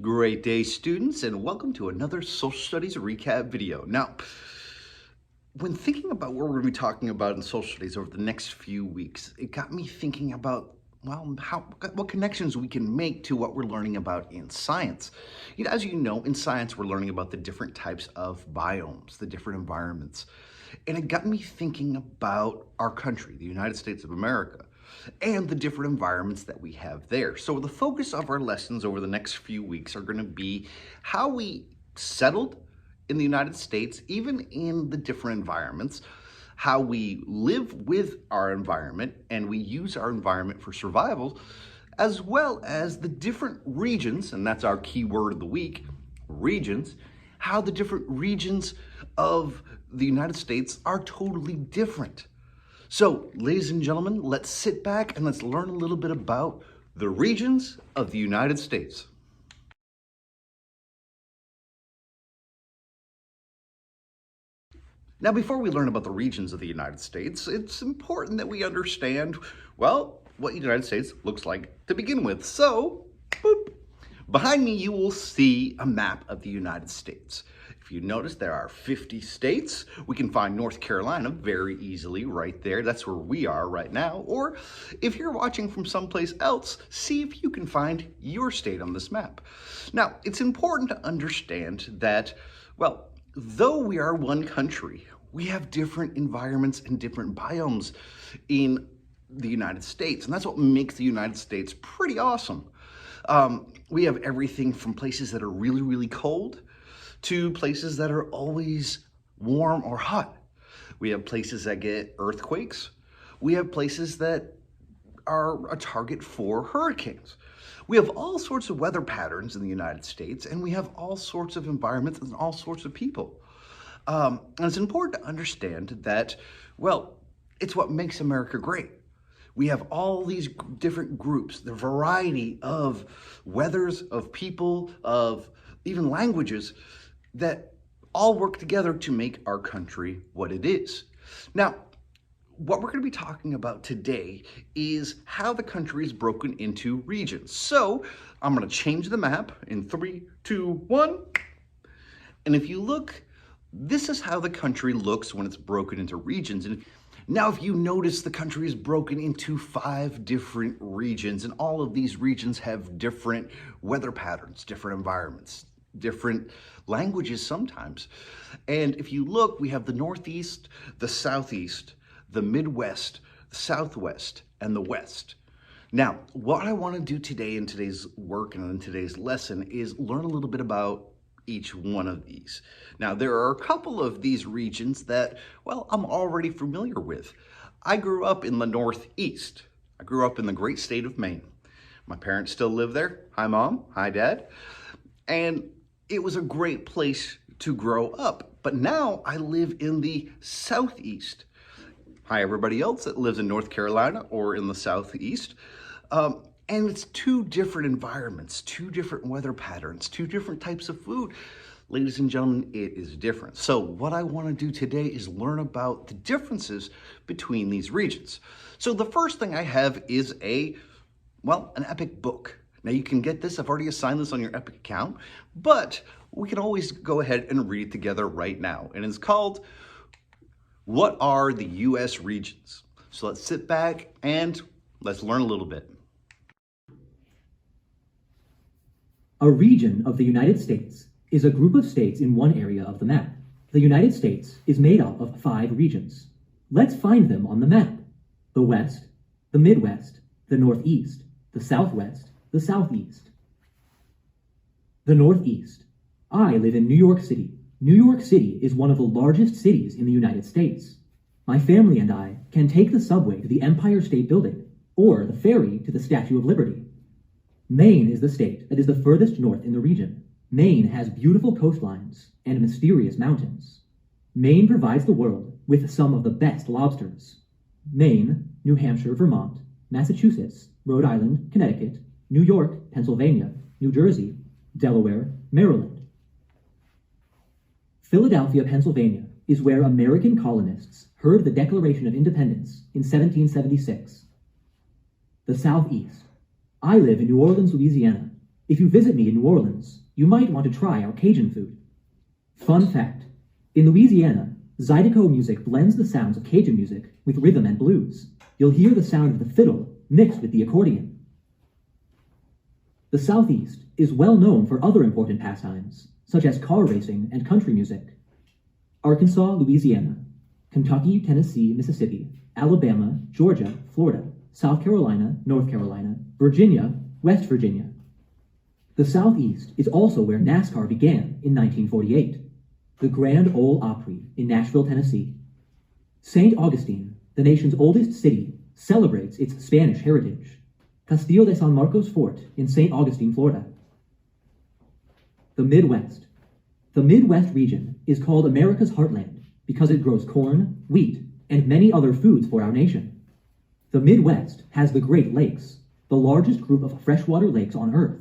Great day, students, and welcome to another social studies recap video. Now, when thinking about what we're going to be talking about in social studies over the next few weeks, it got me thinking about, what connections we can make to what we're learning about in science. As you know, in science, we're learning about the different types of biomes, the different environments. And it got me thinking about our country, the United States of America, and the different environments that we have there. So the focus of our lessons over the next few weeks are going to be how we settled in the United States, even in the different environments, how we live with our environment and we use our environment for survival, as well as the different regions, and that's our key word of the week, regions, how the different regions of the United States are totally different. So, ladies and gentlemen, let's sit back and let's learn a little bit about the regions of the United States. Now, before we learn about the regions of the United States, it's important that we understand, what the United States looks like to begin with. So, boop. Behind me, you will see a map of the United States. If you notice, there are 50 states. We can find North Carolina very easily right there. That's where we are right now. Or if you're watching from someplace else, see if you can find your state on this map. Now, it's important to understand that, though we are one country, we have different environments and different biomes in the United States. And that's what makes the United States pretty awesome. We have everything from places that are really, really cold to places that are always warm or hot. We have places that get earthquakes. We have places that are a target for hurricanes. We have all sorts of weather patterns in the United States, and we have all sorts of environments and all sorts of people. And it's important to understand that, it's what makes America great. We have all these different groups, the variety of weathers, of people, of even languages that all work together to make our country what it is. Now, what we're going to be talking about today is how the country is broken into regions. So I'm going to change the map in 3, 2, 1. And if you look, this is how the country looks when it's broken into regions. And now, if you notice, the country is broken into 5 different regions, and all of these regions have different weather patterns, different environments, different languages sometimes. And if you look, we have the Northeast, the Southeast, the Midwest, the Southwest, and the West. Now, what I want to do today in today's work and in today's lesson is learn a little bit about each one of these. Now, there are a couple of these regions that, I'm already familiar with. I grew up in the Northeast. I grew up in the great state of Maine. My parents still live there. Hi, Mom. Hi, Dad. And it was a great place to grow up. But now I live in the Southeast. Hi, everybody else that lives in North Carolina or in the Southeast. And it's 2 different environments, 2 different weather patterns, 2 different types of food. Ladies and gentlemen, it is different. So what I want to do today is learn about the differences between these regions. So the first thing I have is an Epic book. Now you can get this, I've already assigned this on your Epic account, but we can always go ahead and read it together right now. And it's called, What Are the U.S. Regions? So let's sit back and let's learn a little bit. A region of the United States is a group of states in one area of the map. The United States is made up of 5 regions. Let's find them on the map. The West, the Midwest, the Northeast, the Southwest, the Southeast. The Northeast. I live in New York City. New York City is one of the largest cities in the United States. My family and I can take the subway to the Empire State Building or the ferry to the Statue of Liberty. Maine is the state that is the furthest north in the region. Maine has beautiful coastlines and mysterious mountains. Maine provides the world with some of the best lobsters. Maine, New Hampshire, Vermont, Massachusetts, Rhode Island, Connecticut, New York, Pennsylvania, New Jersey, Delaware, Maryland. Philadelphia, Pennsylvania is where American colonists heard the Declaration of Independence in 1776. The Southeast. I live in New Orleans, Louisiana. If you visit me in New Orleans, you might want to try our Cajun food. Fun fact, in Louisiana, Zydeco music blends the sounds of Cajun music with rhythm and blues. You'll hear the sound of the fiddle mixed with the accordion. The Southeast is well known for other important pastimes, such as car racing and country music. Arkansas, Louisiana, Kentucky, Tennessee, Mississippi, Alabama, Georgia, Florida, South Carolina, North Carolina, Virginia, West Virginia. The Southeast is also where NASCAR began in 1948, the Grand Ole Opry in Nashville, Tennessee. St. Augustine, the nation's oldest city, celebrates its Spanish heritage. Castillo de San Marcos Fort in St. Augustine, Florida. The Midwest. The Midwest region is called America's heartland because it grows corn, wheat, and many other foods for our nation. The Midwest has the Great Lakes, the largest group of freshwater lakes on Earth.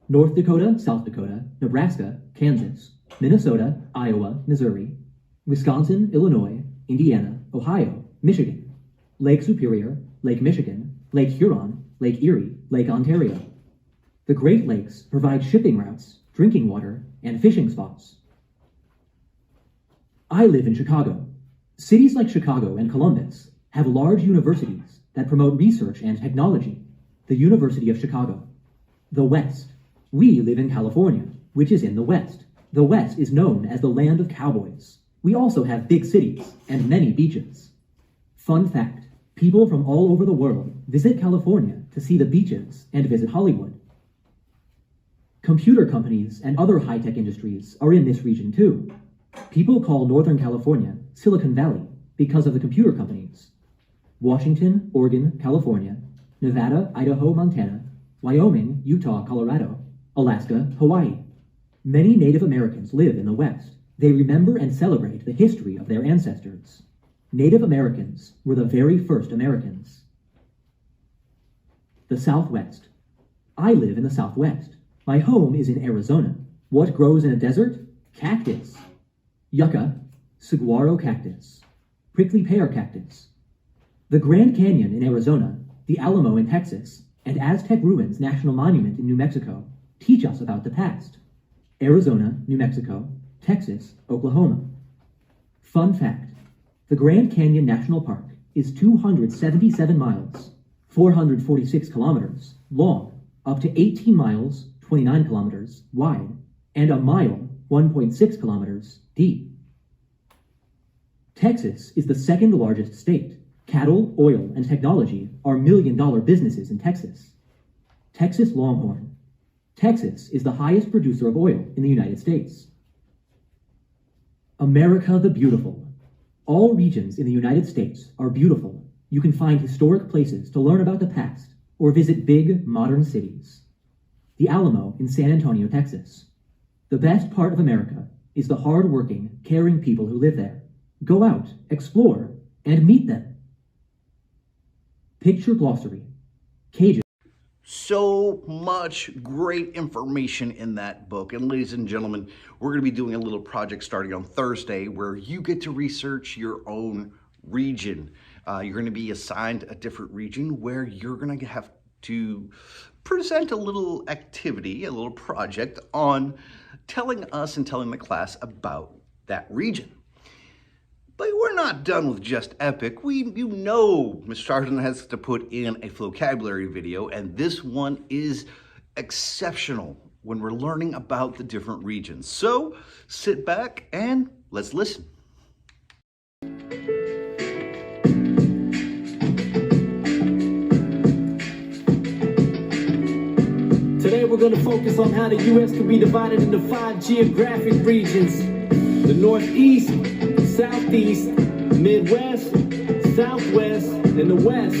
North Dakota, South Dakota, Nebraska, Kansas, Minnesota, Iowa, Missouri, Wisconsin, Illinois, Indiana, Ohio, Michigan, Lake Superior, Lake Michigan, Lake Huron, Lake Erie, Lake Ontario. The Great Lakes provide shipping routes, drinking water, and fishing spots. I live in Chicago. Cities like Chicago and Columbus have large universities that promote research and technology. The University of Chicago. The West. We live in California, which is in the West. The West is known as the land of cowboys. We also have big cities and many beaches. Fun fact, people from all over the world visit California to see the beaches and visit Hollywood. Computer companies and other high-tech industries are in this region too. People call Northern California Silicon Valley because of the computer companies. Washington, Oregon, California, Nevada, Idaho, Montana, Wyoming, Utah, Colorado, Alaska, Hawaii. Many Native Americans live in the West. They remember and celebrate the history of their ancestors. Native Americans were the very first Americans. The Southwest. I live in the Southwest. My home is in Arizona. What grows in a desert? Cactus. Yucca, saguaro cactus, prickly pear cactus. The Grand Canyon in Arizona, the Alamo in Texas, and Aztec Ruins National Monument in New Mexico teach us about the past. Arizona, New Mexico, Texas, Oklahoma. Fun fact, the Grand Canyon National Park is 277 miles, 446 kilometers long, up to 18 miles, 29 kilometers wide, and a mile, 1.6 kilometers deep. Texas is the second largest state. Cattle, oil, and technology are million-dollar businesses in Texas. Texas Longhorn. Texas is the highest producer of oil in the United States. America the Beautiful. All regions in the United States are beautiful. You can find historic places to learn about the past or visit big, modern cities. The Alamo in San Antonio, Texas. The best part of America is the hard-working, caring people who live there. Go out, explore, and meet them. Picture glossary. Cajun. So much great information in that book. And ladies and gentlemen, we're going to be doing a little project starting on Thursday where you get to research your own region. You're going to be assigned a different region where you're going to have to present a little activity, a little project on telling us and telling the class about that region. But we're not done with just epic. You know Ms. Sargent has to put in a vocabulary video, and this one is exceptional when we're learning about the different regions. So sit back and let's listen. Today we're going to focus on how the U.S. can be divided into 5 geographic regions. The Northeast, Southeast, Midwest, Southwest, and the West.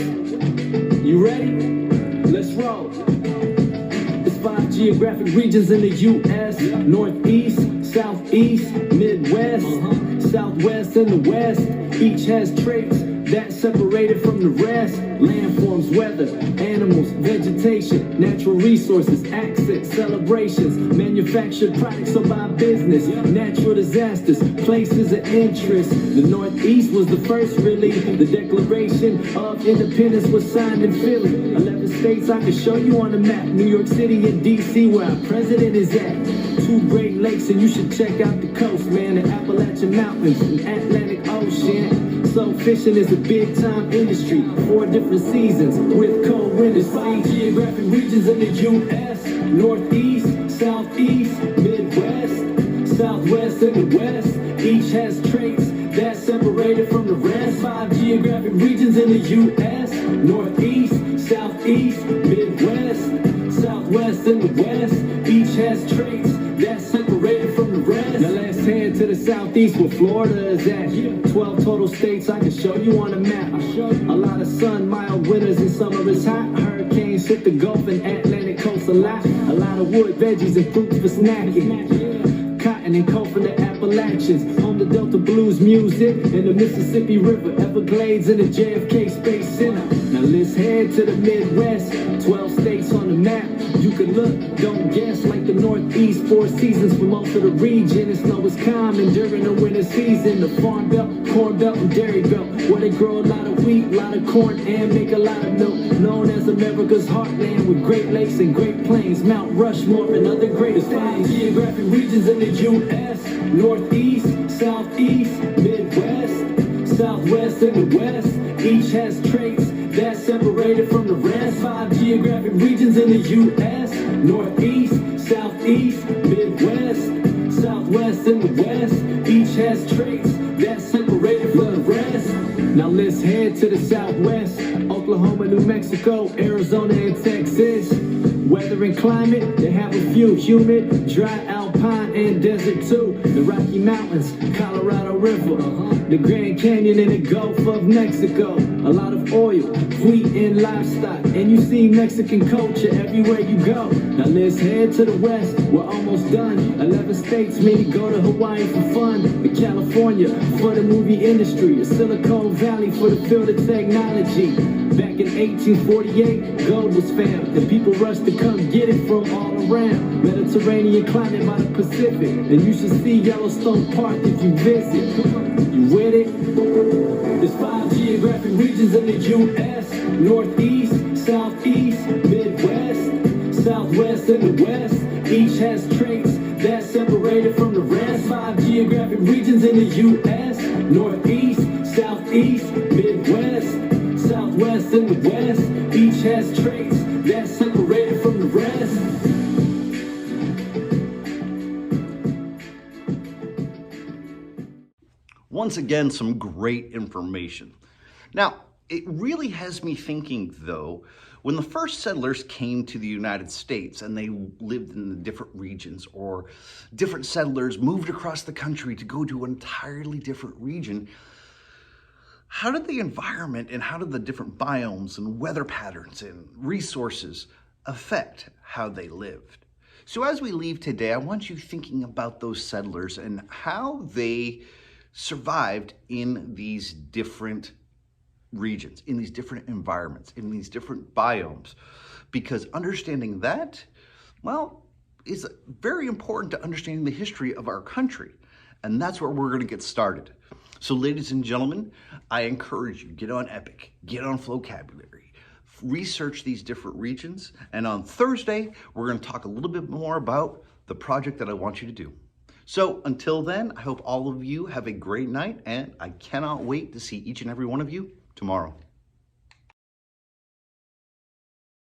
You ready? Let's roll. There's 5 geographic regions in the U.S. Northeast, Southeast, Midwest, Southwest, and the West. Each has traits, that's separated from the rest. Landforms, weather, animals, vegetation, natural resources, access, celebrations, manufactured products or by business, natural disasters, places of interest. The Northeast was the first, really. The Declaration of Independence was signed in Philly. 11 states I can show you on the map. New York City and D.C. where our president is at. 2 Great Lakes and you should check out the coast, man. The Appalachian Mountains and Atlantic Ocean. So fishing is a big time industry. 4 different seasons with cold winters. 5 geographic regions in the U.S. Northeast, Southeast, Midwest, Southwest, and the West. Each has traits that's separated from the rest. 5 geographic regions in the U.S. Northeast, Southeast, Midwest, Southwest, and the West. Each has traits that's separated from the rest. Now let's head to the Southeast where Florida is at. 12 total states I can show you on a map. A lot of sun, mild winters, and summer is hot. Hurricanes hit the Gulf and Atlantic coast a lot. A lot of wood, veggies, and fruits for snacking. Cotton and coal from the Appalachians. Home to Delta blues music and the Mississippi River, Everglades, and the JFK Space Center. Now let's head to the Midwest. 12 states on the map. You can look, don't guess, like the Northeast. 4 seasons for most of the region. And snow is common during the winter season. The Farm Belt, Corn Belt, and Dairy Belt, where they grow a lot of wheat, a lot of corn, and make a lot of milk. Known as America's heartland with Great Lakes and Great Plains, Mount Rushmore, and other great things. 5 geographic regions in the U.S. Northeast, Southeast, Midwest, Southwest, and the West. Each has traits that's separated from the rest. 5 geographic regions in the U.S. Northeast, Southeast, Midwest, Southwest, and the West. Each has traits that's separated from the rest. Now let's head to the Southwest. Oklahoma, New Mexico, Arizona, and Texas. Weather and climate, they have a few. Humid, dry, alpine, and desert too. The Rocky Mountains, Colorado River, the Grand Canyon, and the Gulf of Mexico. A lot of oil, wheat, and livestock. And you see Mexican culture everywhere you go. Now let's head to the west, we're almost done. 11 states, maybe go to Hawaii for fun. The California for the movie industry. The Silicon Valley for the field of technology. Back in 1848, gold was found. And people rushed to come get it from all around. Mediterranean climate by the Pacific. And you should see Yellowstone Park if you visit. You with it? There's 5 geographic regions in the U.S. Northeast, Southeast, Midwest, Southwest, and the West. Each has traits that's separated from the rest. 5 geographic regions in the U.S. Northeast, Southeast, Midwest, Southwest, and the West. Each has traits that's separated from the rest. Once again, some great information. Now, it really has me thinking, though, when the first settlers came to the United States and they lived in the different regions, or different settlers moved across the country to go to an entirely different region, how did the environment and how did the different biomes and weather patterns and resources affect how they lived? So as we leave today, I want you thinking about those settlers and how they survived in these different regions, in these different environments, in these different biomes. Because understanding that, well, is very important to understanding the history of our country. And that's where we're going to get started. So ladies and gentlemen, I encourage you, get on Epic, get on Flocabulary, research these different regions. And on Thursday, we're going to talk a little bit more about the project that I want you to do. So until then, I hope all of you have a great night, and I cannot wait to see each and every one of you tomorrow.